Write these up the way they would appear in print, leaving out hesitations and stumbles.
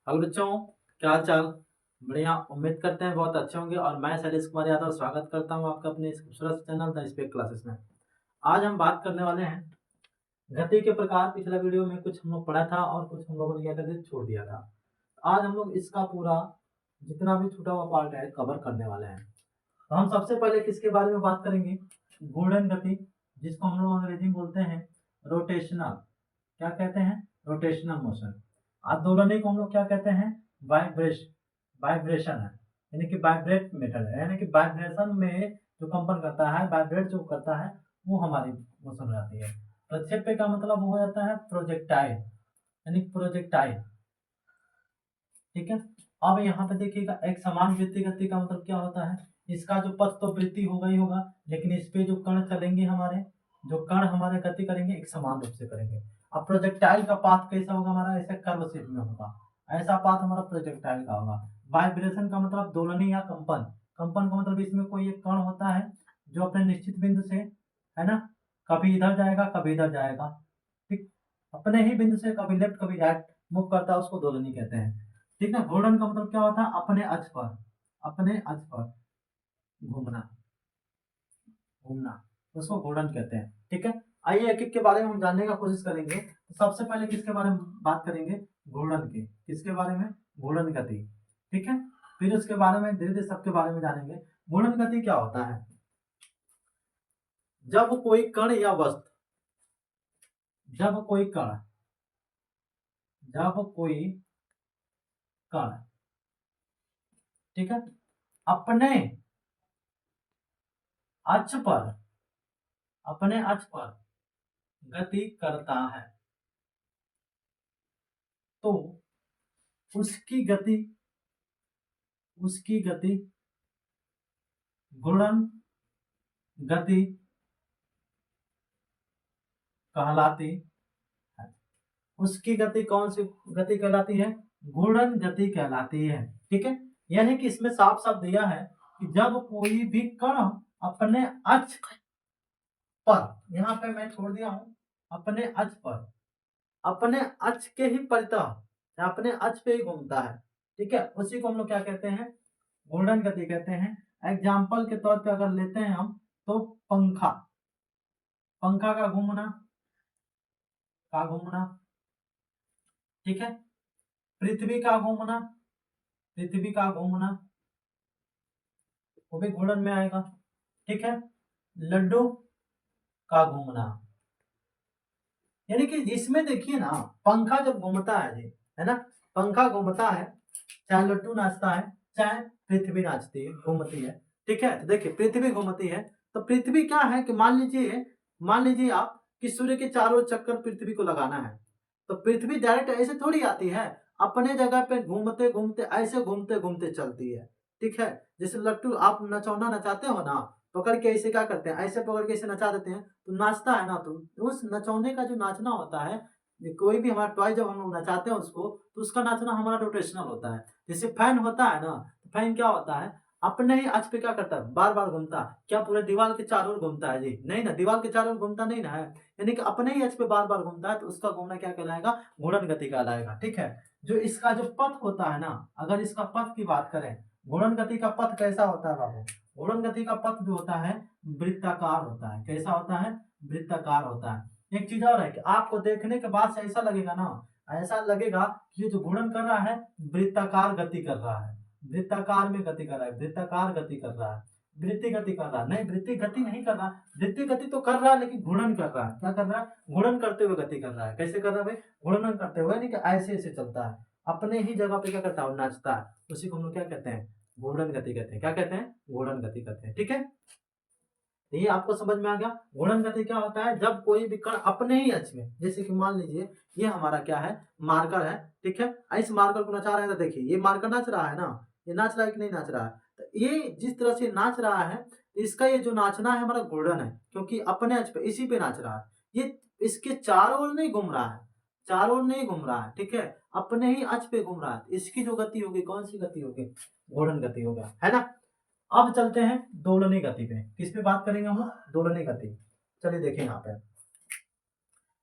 Hello बच्चों, क्या हाल चाल। बढ़िया, उम्मीद करते हैं बहुत अच्छे होंगे। और मैं शैलेश कुमार यादव स्वागत करता हूं आपका अपने इस खूबसूरत चैनल द स्पेक क्लासेस में। आज हम बात करने वाले हैं गति के प्रकार। पिछला वीडियो में कुछ हम लोग पढ़ा था और कुछ हम लोगों ने क्या कर दिया, छोड़ दिया था। आज हम लोग इसका पूरा जितना भी छूटा हुआ पार्ट है कवर करने वाले हैं। तो हम सबसे पहले किसके बारे में बात करेंगे? घूर्णन गति, जिसको हम लोग अंग्रेजी में बोलते हैं रोटेशनल। क्या कहते हैं? Rotational motion. आंदोलनी को हम लोग क्या कहते हैं? वाइब्रेशन है, यानी कि वाइब्रेट मेथड है, यानी कि वाइब्रेशन में जो कंपन करता है, वाइब्रेट जो करता है वो हमारी मोशन हो जाती है। प्रक्षेप्य का मतलब हो जाता है प्रोजेक्टाइल, यानी प्रोजेक्टाइल। ठीक है। अब यहाँ पे देखिएगा, एक समान वृत्ति गति का मतलब क्या होता है? इसका जो पथ तो वृत्ति होगा ही होगा, लेकिन इस पे जो कण चलेंगे हमारे, जो कण हमारे गति करेंगे एक समान रूप से करेंगे। अब प्रोजेक्टाइल का पाथ कैसा होगा हमारा? ऐसे कर्व शेप में होगा, ऐसा पाथ हमारा प्रोजेक्टाइल का होगा। वाइब्रेशन का मतलब दोलनी या कंपन। कंपन का मतलब इसमें कोई एक कण होता है जो अपने निश्चित बिंदु से, है ना, कभी इधर जाएगा कभी इधर जाएगा, ठीक, अपने ही बिंदु से कभी लेफ्ट कभी राइट मूव करता है, उसको दोलनी कहते हैं। ठीक है। घूर्णन का मतलब क्या होता है? अपने अक्ष पर, अपने अक्ष पर घूमना, घूमना, उसको घूर्णन कहते हैं। ठीक है। आइए एक एक के बारे में हम जानने का कोशिश करेंगे। तो सबसे पहले किसके बारे में बात करेंगे? घूर्णन के। किसके बारे में? घूर्णन गति। ठीक है। फिर उसके बारे में धीरे धीरे सबके बारे में जानेंगे। घूर्णन गति क्या होता है? जब कोई कण या वस्तु, जब कोई कण, जब कोई कण, ठीक है, अपने अक्ष पर, अपने अक्ष पर गति करता है तो उसकी गति, उसकी गति घूर्णन गति कहलाती है। उसकी गति कौन सी गति कहलाती है? घूर्णन गति कहलाती है। ठीक है। यानी कि इसमें साफ साफ दिया है कि जब कोई भी कण अपने अक्ष पर, यहाँ पे मैं छोड़ दिया हूं, अपने अक्ष पर, अपने अक्ष के ही परितः, अपने अक्ष पे ही घूमता है, ठीक है, उसी को हम लोग क्या कहते हैं? घूर्णन गति कहते हैं। एग्जाम्पल के तौर पे अगर लेते हैं हम, तो पंखा, पंखा का घूमना, का घूमना, ठीक है, पृथ्वी का घूमना, पृथ्वी का घूमना, वो भी घूर्णन में आएगा। ठीक है। लड्डू का घूमना, यानी कि इसमें देखिए ना, पंखा जब घूमता है जी, है ना, पंखा घूमता है, चाहे लड्डू नाचता है, चाहे पृथ्वी नाचती है, घूमती है। ठीक है। तो देखिए पृथ्वी घूमती है, तो पृथ्वी क्या है कि मान लीजिए आप कि सूर्य के चारों चक्कर पृथ्वी को लगाना है, तो पृथ्वी डायरेक्ट ऐसे थोड़ी आती है, अपने जगह पे घूमते घूमते, ऐसे घूमते घूमते चलती है। ठीक है। जैसे लट्टू आप नचौना नचाते हो ना, पकड़ के ऐसे क्या करते हैं, ऐसे पकड़ के ऐसे नचा देते हैं, तो नाचता है ना, तो उस नचौने का जो नाचना होता है, कोई भी हमारा टॉय जब हम लोग नचाते हैं उसको, तो उसका नाचना हमारा रोटेशनल होता है। जैसे फैन होता है ना, तो फैन क्या होता है? अपने ही अक्ष पे क्या करता है? बार बार घूमता है। क्या पूरे दीवार के चारों ओर घूमता है जी? नहीं ना, दीवार के चारों ओर घूमता नहीं ना है, यानी कि अपने ही अक्ष पे बार बार घूमता है, तो उसका घूमना क्या कहलाएगा? घूर्णन गति कहलाएगा। ठीक है। जो इसका जो पथ होता है ना, अगर इसका पथ की बात करें, घूर्णन गति का पथ कैसा होता है बाबू? घूर्णन गति का पथ जो होता है वृत्ताकार होता है। कैसा होता है? वृत्ताकार होता है। एक चीज और है कि आपको देखने के बाद से ऐसा लगेगा ना, ऐसा लगेगा कि ये जो घूर्णन कर रहा है वृत्ताकार गति कर रहा है, वृत्ताकार में गति कर रहा है, वृत्ताकार गति कर रहा है, वृत्ति गति कर रहा है। नहीं, वृत्ति गति नहीं कर रहा, वृत्ति गति तो कर रहा है लेकिन घूर्णन कर रहा है। क्या कर रहा है? घूर्णन करते हुए गति कर रहा है। कैसे कर रहा है भाई? घूर्णन करते हुए, यानी कि ऐसे ऐसे चलता है, अपने ही जगह पे क्या करता है? नाचता है। उसी को हम लोग क्या कहते हैं? घूर्णन गति कहते हैं। क्या कहते हैं? घूर्णन गति कहते हैं। ठीक है। तो ये आपको समझ में आ गया। घूर्णन गति क्या होता है? जब कोई भी कण अपने ही अक्ष में, जैसे कि मान लीजिए ये हमारा क्या है? मार्कर है। ठीक है। इस मार्कर को नचा रहे हैं, तो देखिए ये मार्कर नाच रहा है ना, ये नाच रहा है कि नहीं नाच रहा है? तो ये जिस तरह से नाच रहा है, इसका ये जो नाचना है हमारा घूर्णन है, क्योंकि अपने अक्ष पे इसी पे नाच रहा है। ये इसके चारों ओर नहीं घूम रहा है, चारों ओर नहीं घूम रहा है, ठीक है, अपने ही अक्ष पे घूम रहा है। इसकी जो गति होगी, कौन सी गति होगी? घूर्णन गति होगा, है ना। अब चलते हैं दोलनी गति पे। किस पे बात करेंगे हम लोग? दोलनी गति। चलिए देखिए यहाँ पे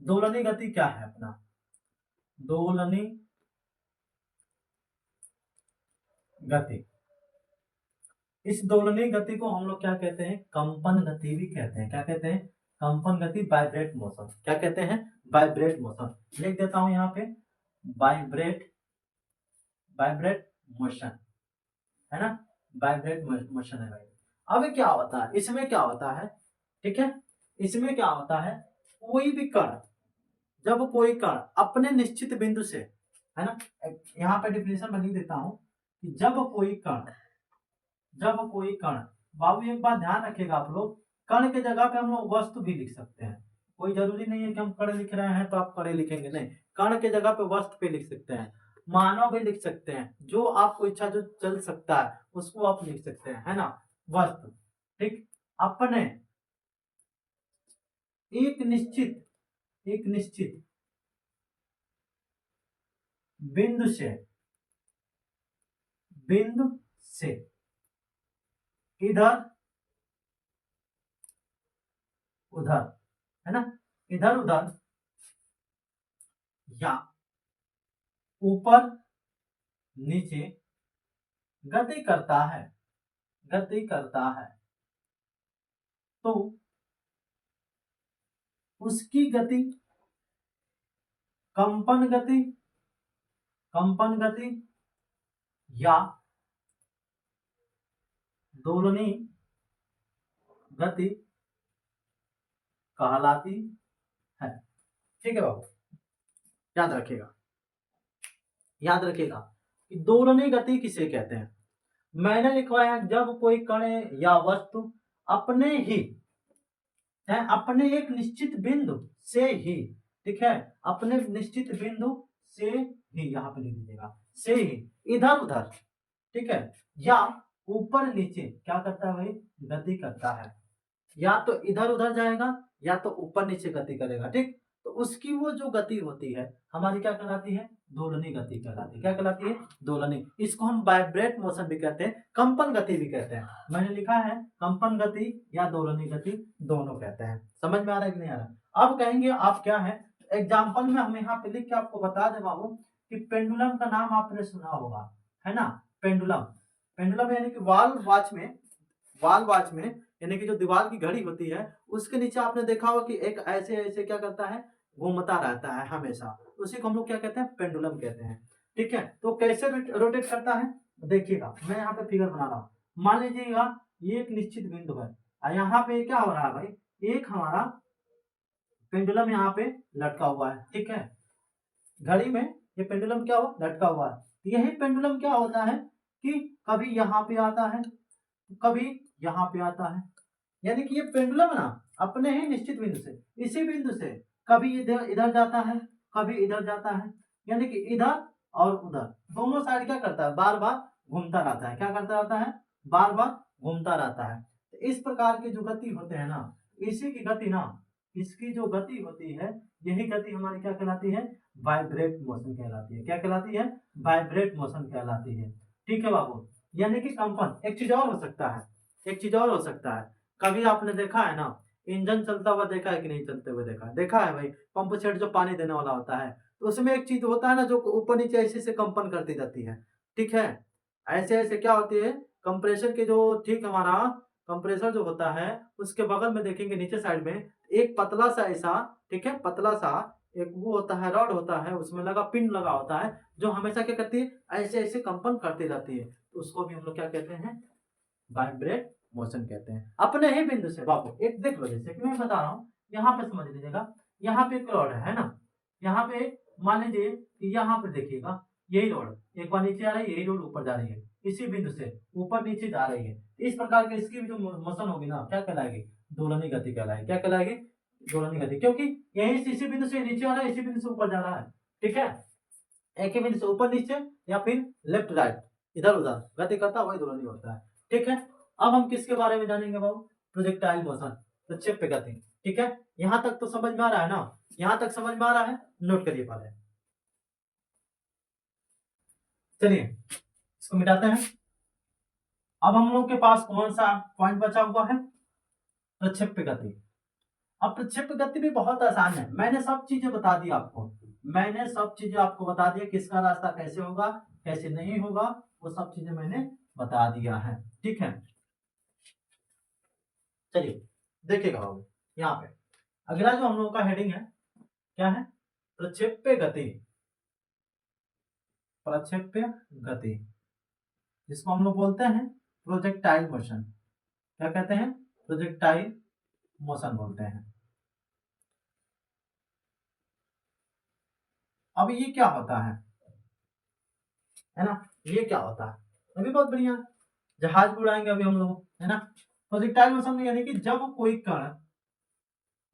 दोलनी गति क्या है अपना। दोलनी गति। इस दोलनीय गति को हम लोग क्या कहते हैं, कंपन गति भी कहते हैं। क्या कहते हैं, कंपन गति, वाइब्रेट मोशन। क्या कहते हैं, वाइब्रेट मोशन। लिख देता हूं यहाँ पे, वाइब्रेट मोशन, है ना, वाइब्रेट मोशन है भाई। अब क्या होता है, इसमें क्या होता है, ठीक है, इसमें क्या होता है, कोई भी कण, जब कोई कण अपने निश्चित बिंदु से, है ना, यहाँ पे डिफिनेशन में लिख देता हूं कि जब कोई कण, बाबू एक बात ध्यान रखिएगा आप लोग, कण के जगह पे हम लोग वस्तु भी लिख सकते हैं। कोई जरूरी नहीं है कि हम कण लिख रहे हैं तो आप कण लिखेंगे, नहीं, कण के जगह पे वस्तु भी लिख सकते हैं, मानव भी लिख सकते हैं, जो आपको इच्छा जो चल सकता है उसको आप लिख सकते हैं, है ना, वस्तु। ठीक, अपने एक निश्चित बिंदु से इधर उधर, है ना, इधर उधर या ऊपर नीचे गति करता है, तो उसकी गति कंपन गति या दोलनीय गति कहलाती है। ठीक है बाबू, याद रखिएगा कि दोलनीय गति किसे कहते हैं। मैंने लिखवाया जब कोई कण या वस्तु अपने एक निश्चित बिंदु से ही, ठीक है, अपने निश्चित बिंदु से ही, यहाँ पे लिख दीजिएगा, से ही इधर उधर, ठीक है, या ऊपर नीचे क्या करता है भाई, गति करता है, या तो इधर उधर जाएगा या तो ऊपर नीचे गति करेगा। ठीक, तो उसकी वो जो गति होती है हमारी क्या कहलाती है, दोलनीय गति कहलाती है। क्या कहलाती है, दोलनीय। इसको हम वाइब्रेट मोशन भी कहते हैं, कंपन गति भी कहते हैं। मैंने लिखा है कंपन गति या दोलनीय गति दोनों कहते हैं। समझ में आ रहा है कि नहीं आ रहा। अब कहेंगे आप क्या है, एग्जाम्पल में हम यहाँ पे लिख के आपको बता दे बाबू कि पेंडुलम का नाम आपने सुना होगा, है ना, पेंडुलम यानी कि वाल वॉच में यानी कि जो दीवार की घड़ी होती है उसके नीचे आपने देखा होगा कि एक ऐसे ऐसे क्या करता है, घूमता रहता है हमेशा, उसी को हम लोग क्या कहते हैं, पेंडुलम कहते हैं। ठीक है, तो कैसे रोटेट करता है, देखिएगा मैं यहाँ पे फिगर बना रहा हूँ। मान लीजिएगा ये एक निश्चित बिंदु है और यहाँ पे क्या हो रहा है भाई, एक हमारा पेंडुलम यहाँ पे लटका हुआ है। ठीक है, घड़ी में ये पेंडुलम क्या हुआ, लटका हुआ है। यही पेंडुलम क्या होता है कि कभी यहाँ पे आता है, कभी यहाँ पे आता है, यानी कि ये पेंडुलम ना अपने ही निश्चित बिंदु से, इसी बिंदु से कभी इधर जाता है, कभी इधर जाता है, यानी कि इधर और उधर दोनों साइड क्या करता है, बार बार घूमता रहता है। क्या करता रहता है, बार बार घूमता रहता है। तो इस प्रकार के जो गति होते हैं ना, इसी की गति ना, इसकी जो गति होती है, यही गति हमारी क्या कहलाती है, वाइब्रेट मोशन कहलाती है। क्या कहलाती है, वाइब्रेट मोशन कहलाती है। ठीक है बाबू, यानी कि कंपन। एक चीज और हो सकता है, कभी आपने देखा है ना, इंजन चलता हुआ देखा है कि नहीं, चलते हुए देखा है भाई, पंप सेट जो पानी देने वाला होता है, तो उसमें एक चीज होता है ना जो ऊपर नीचे ऐसे से कंपन करती जाती है। ठीक है, ऐसे ऐसे क्या होती है, कंप्रेसर के जो, ठीक, हमारा कंप्रेसर जो होता है उसके बगल में देखेंगे नीचे साइड में एक पतला सा ऐसा, ठीक है, पतला सा एक वो होता है, रॉड होता है, उसमें लगा पिन लगा होता है, जो हमेशा क्या करती है, ऐसे ऐसे कंपन करती रहती है। तो उसको भी हम लोग क्या कहते हैं, वाइब्रेट मोशन कहते हैं, अपने ही बिंदु से। बाबू एक देख लो, जैसे कि मैं बता रहा हूँ, यहाँ पे समझ लीजिएगा, यहाँ पे एक रॉड है ना, यहाँ पे मान लीजिए कि यहाँ पे देखिएगा, यही रोड एक बार नीचे आ रही है, यही रोड ऊपर जा रही है, इसी बिंदु से ऊपर नीचे जा रही है। इस प्रकार के इसकी भी जो मोशन होगी ना, क्या कहलाएगी, दोलनीय गति कहलाएगी। क्या कहलाएगी, दोलनीय गति, क्योंकि यही इसी बिंदु से नीचे आ रहा है, इसी बिंदु से ऊपर जा रहा है। ठीक है, एक ही बिंदु से ऊपर नीचे या फिर लेफ्ट राइट इधर उधर गति करता, वही दोलनीय होता है। ठीक है, अब हम किसके बारे में जानेंगे बाबू, प्रोजेक्टाइल मोशन, प्रक्षेप्य गति। ठीक है, यहां तक तो समझ में आ रहा है ना, यहां तक समझ में आ रहा है, नोट करिए पहले। चलिए इसको मिटाते हैं। अब हम लोग के पास कौन सा पॉइंट बचा हुआ है, प्रक्षेप्य गति। अब प्रक्षेप्य गति भी बहुत आसान है, मैंने सब चीजें बता दी आपको, किसका रास्ता कैसे होगा कैसे नहीं होगा, वो सब चीजें मैंने बता दिया है। ठीक है, चलिए देखिएगा बाबू, यहाँ पे अगला जो हम लोगों का हेडिंग है क्या है, प्रक्षेप्य गति। प्रक्षेप्य गति जिसको हम लोग बोलते हैं प्रोजेक्टाइल मोशन। क्या कहते हैं, प्रोजेक्टाइल मोशन बोलते हैं। अब ये क्या होता है ना, ये क्या होता है, अभी बहुत बढ़िया, जहाज भी उड़ाएंगे अभी हम लोग, है ना। प्रोजेक्टाइल मोशन में यानी कि जब कोई कण,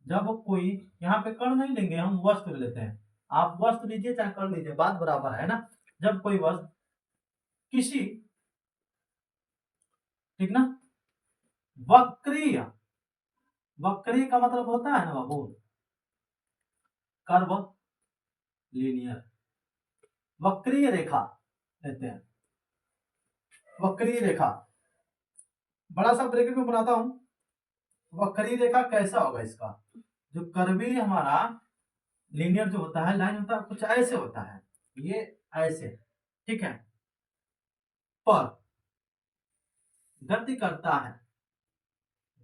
जब कोई, यहाँ पे कण नहीं लेंगे हम, वस्तु लेते हैं। आप वस्तु लीजिए चाहे कण लीजिए, बात बराबर है ना। जब कोई वस्तु किसी, ठीक ना, वक्रीय, वक्रीय का मतलब होता है ना बाबू कर्व लीनियर, वक्रीय रेखा लेते हैं, वक्रीय रेखा, बड़ा सा ब्रैकेट में बनाता हूं, वक्रीय रेखा कैसा होगा इसका, जो कर्वीय हमारा लीनियर जो होता है, लाइन होता है, कुछ ऐसे होता है, ये ऐसे, ठीक है, पर गति करता है,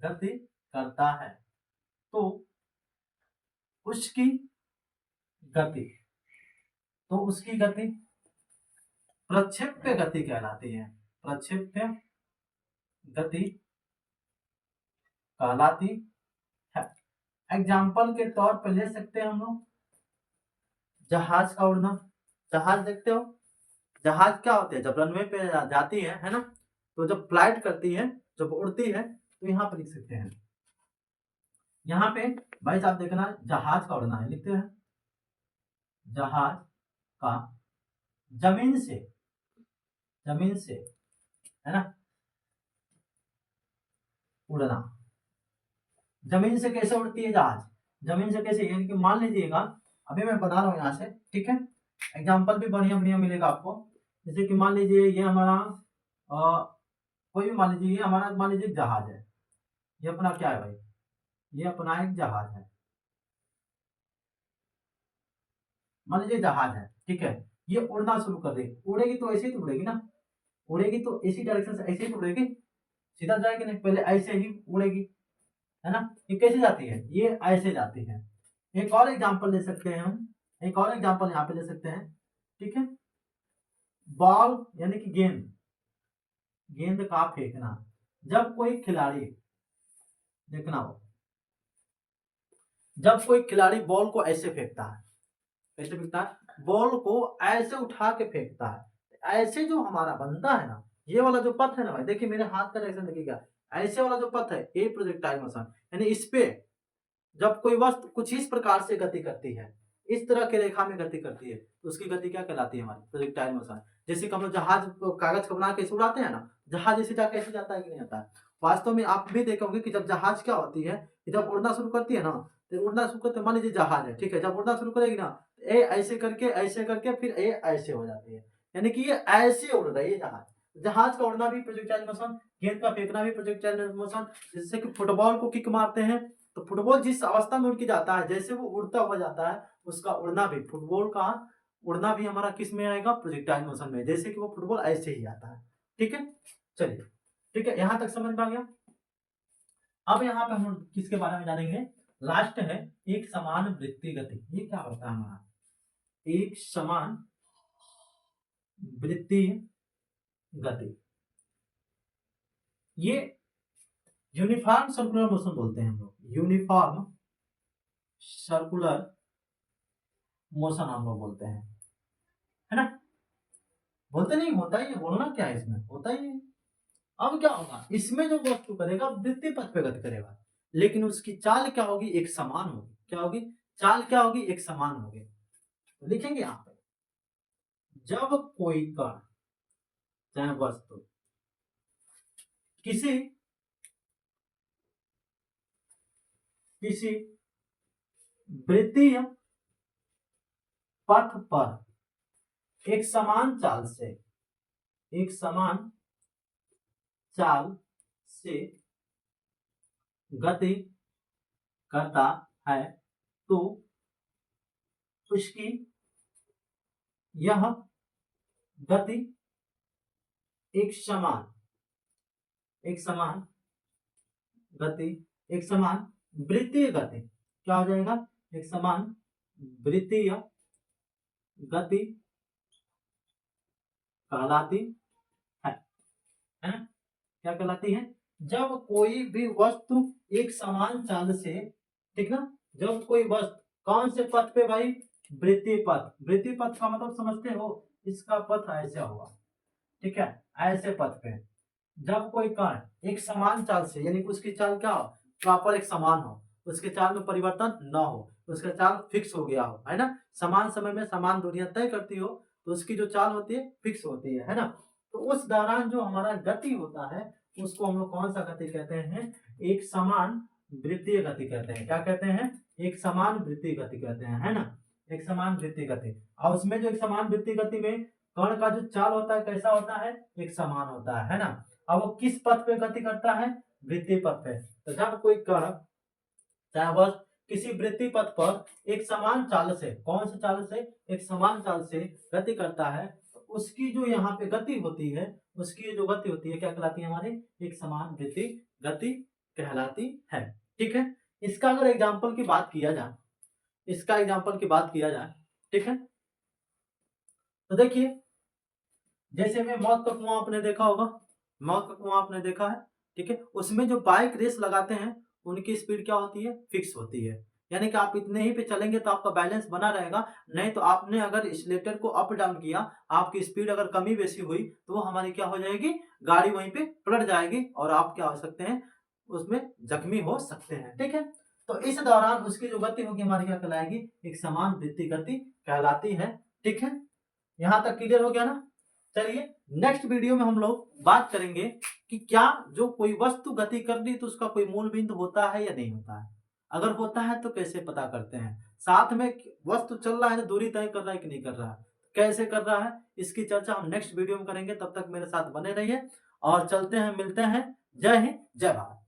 गति करता है, तो उसकी गति, तो उसकी गति प्रक्षेप्य गति कहलाती है, प्रक्षेप्य गति कहलाती है। एग्जाम्पल के तौर पर ले सकते हैं हम लोग जहाज का उड़ना। जहाज देखते हो, जहाज क्या होते हैं, जब रनवे पे जाती है ना, तो जब फ्लाइट करती है, जब उड़ती है, तो यहाँ पर लिख सकते हैं, यहाँ पे भाई साहब देखना, जहाज का उड़ना है, लिखते हैं जहाज का जमीन से, जमीन से, है ना, उड़ना। जमीन से कैसे उड़ती है जहाज, जमीन से कैसे, यानी कि मान लीजिएगा, अभी मैं बता रहा हूँ यहाँ से, ठीक है, एग्जाम्पल भी बढ़िया बढ़िया मिलेगा आपको। जैसे कि मान लीजिए ये हमारा कोई भी मान लीजिए, ये हमारा मान लीजिए जहाज है, ये अपना क्या है भाई, ये अपना एक जहाज है, मान लीजिए जहाज है, ठीक है, ये उड़ना शुरू कर दे, उड़ेगी तो ऐसे ही तो उड़ेगी ना, उड़ेगी तो इसी डायरेक्शन से ऐसे ही तो उड़ेगी, सीधा जाएगी नहीं, पहले ऐसे ही उड़ेगी, है ना। ये कैसे जाती है, ये ऐसे जाती है। एक और एग्जांपल ले सकते हैं हम, एक और एग्जांपल यहाँ पे ले सकते हैं, ठीक है, बॉल यानी कि गेंद, गेंद का फेंकना। जब कोई खिलाड़ी, देखना हो, जब कोई खिलाड़ी बॉल को ऐसे फेंकता है, कैसे फेंकता है, बॉल को ऐसे उठा के फेंकता है, ऐसे जो हमारा बनता है ना, ये वाला जो पथ है ना भाई, देखिए मेरे हाथ का डायरेक्शन देखिएगा, ऐसे वाला जो पथ है, ये प्रोजेक्टाइल मोशन, यानी इस पे जब कोई वस्तु कुछ इस प्रकार से गति करती है, इस तरह की रेखा में गति करती है, तो उसकी गति क्या कहलाती है, हमारी प्रोजेक्टाइल मोशन। जैसे कि हम लोग जहाज कागज का बना के उड़ाते हैं ना, जहाज ऐसे जाके ऐसे जाता है कि नहीं जाता है। वास्तव में आप भी देखोगे कि जब जहाज क्या होती है, जब उड़ना शुरू करती है ना, तो उड़ना शुरू करते, मान लीजिए जहाज है, ठीक है, जब उड़ना शुरू करेगी ना, ए ऐसे करके फिर ए ऐसे हो जाती है, यानी कि ये ऐसे उड़ रही है जहाज। जहाज का उड़ना भी प्रोजेक्टाइल मोशन, गेंद का फेंकना भी प्रोजेक्टाइल मोशन। जैसे कि फुटबॉल को किक मारते हैं, तो फुटबॉल जिस अवस्था में उड़ के जाता है, जैसे वो उड़ता हुआ जाता है, उसका उड़ना भी, फुटबॉल का उड़ना भी हमारा किस में आएगा, प्रोजेक्टाइल मोशन में, जैसे कि वो फुटबॉल ऐसे ही आता है। ठीक है, चलिए, ठीक है, यहां तक समझ में आ गया। अब यहाँ पे हम किसके बारे में जानेंगे, लास्ट है एक समान वृत्तीय गति। ये क्या होता है हमारा, एक समान वृत्तीय गति, ये यूनिफॉर्म सर्कुलर मोशन बोलते हैं हम लोग, यूनिफॉर्म सर्कुलर मोशन हम लोग बोलते हैं, है ना। बोलते नहीं, होता ही है, बोलना क्या है, इसमें होता ही है। अब क्या होगा, इसमें जो वस्तु करेगा वृत्तीय पथ पे गति करेगा, लेकिन उसकी चाल क्या होगी, एक समान होगी। क्या होगी, चाल क्या होगी, एक समान होगी। तो लिखेंगे यहां पे, जब कोई कण चाहे वस्तु किसी किसी वृत्तीय पथ पर एक समान चाल से, एक समान चाल से गति करता है, तो उसकी यह गति एक समान गति, एक समान वृत्तीय गति, क्या हो जाएगा, एक समान वृत्तीय गति कहलाती है ना, क्या कहलाती है, जब कोई भी वस्तु एक समान चाल से, ठीक ना, जब कोई वस्तु कौन से पथ पे भाई, वृत्तीय पथ, वृत्तीय पथ का मतलब समझते हो, इसका पथ ऐसे होगा, ठीक है, ऐसे पथ पे जब कोई कण एक समान चाल से, यानी कि उसकी चाल क्या हो, प्रॉपर एक समान हो, उसके चाल में परिवर्तन न हो, उसका चाल फिक्स हो गया हो, है ना, समान समय में समान दूरियां तय करती हो, तो उसकी जो चाल होती है फिक्स होती है ना। तो उस दौरान जो हमारा गति होता है उसको हम लोग कौन सा गति कहते हैं, एक समान वृत्तीय गति कहते हैं। क्या कहते हैं, एक समान वृत्तीय गति कहते हैं, है ना, एक समान वृत्तीय गति। और उसमें जो एक समान वृत्तीय गति में कण का जो चाल होता है कैसा होता है, एक समान होता है ना। अब वो किस पथ पे गति करता है, वृत्तीय पथ पे। तो जब कोई कण चाहे वह किसी वृत्तीय पथ पर एक समान चाल से, कौन से चाल से, एक समान चाल से गति करता है, तो उसकी जो यहाँ पे गति होती है, उसकी जो गति होती है क्या कहलाती है, हमारे एक समान वृत्तीय गति कहलाती है। ठीक है, इसका अगर एग्जाम्पल की बात किया जाए, इसका एग्जाम्पल की बात किया जाए, ठीक है, तो देखिए जैसे में मौत का कुआं आपने देखा होगा, मौत का कुआं आपने देखा है, ठीक है, उसमें जो बाइक रेस लगाते हैं उनकी स्पीड क्या होती है, फिक्स होती है, यानी कि आप इतने ही पे चलेंगे तो आपका बैलेंस बना रहेगा, नहीं तो आपने अगर एक्सीलरेटर को अप डाउन किया, आपकी स्पीड अगर कमी बेसी हुई तो वो हमारी क्या हो जाएगी, गाड़ी वहीं पे पलट जाएगी और आप क्या हो सकते हैं, उसमें जख्मी हो सकते हैं। ठीक है, तो इस दौरान उसकी जो गति होगी हमारी क्या कहलाएगी, एक समान वृत्तीय गति कहलाती है। ठीक है, यहां तक क्लियर हो गया ना। चलिए नेक्स्ट वीडियो में हम लोग बात करेंगे कि क्या जो कोई वस्तु गति कर रही तो उसका कोई मूल बिंदु होता है या नहीं होता है, अगर होता है तो कैसे पता करते हैं, साथ में वस्तु चल रहा है तो दूरी तय कर रहा है कि नहीं कर रहा है, कैसे कर रहा है, इसकी चर्चा हम नेक्स्ट वीडियो में करेंगे। तब तक मेरे साथ बने रहिए और चलते हैं, मिलते हैं। जय हिंद, जय भारत।